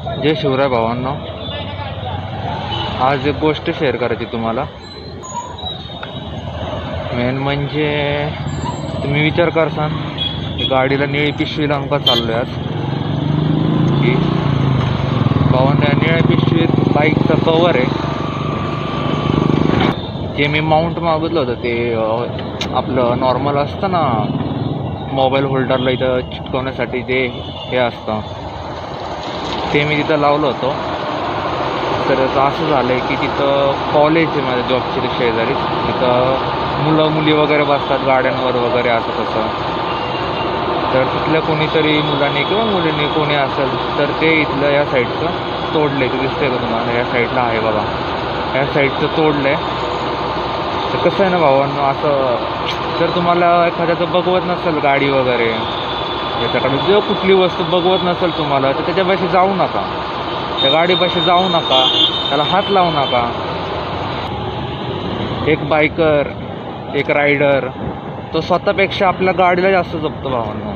जय शिवराय भावांनो, आज एक गोष्ट शेअर करायची तुम्हाला. मेन म्हणजे तुम्ही विचार करसान गाडीला निळी पिशवी लावून का चाललोय आज. की भावांनो, या निळ्या पिशवीत बाईकचा कवर आहे. जे मी माउंट मागितलं होतं ते आपलं नॉर्मल असतं ना, मोबाईल होल्डरला इथं चिटकवण्यासाठी जे हे असतं ते मी तिथं लावलं होतं. तर असं झालं आहे की तिथं कॉलेज आहे माझ्या जॉबच्या शेजारीच. तिथं मुलं मुली वगैरे बसतात गाड्यांवर वगैरे असं तसं. तर तिथल्या कोणीतरी मुलांनी किंवा मुलींनी कोणी असेल तर ते इथलं या साईडचं तोडलं आहे. ते दिसतंय का तुम्हाला? या साईडला आहे बघा, या साईडचं तोडलं आहे. तर कसं आहे ना भावांनो, असं जर तुम्हाला एखाद्याचं बघवत नसेल गाडी वगैरे, याच्याकडे जर कुठली वस्तू बघवत नसेल तुम्हाला, तर त्याच्यापाशी जाऊ नका, त्या गाडीपाशी जाऊ नका, त्याला हात लावू नका. एक बायकर, एक रायडर तो स्वतःपेक्षा आपल्या गाडीला जास्त जपतो भावांनो.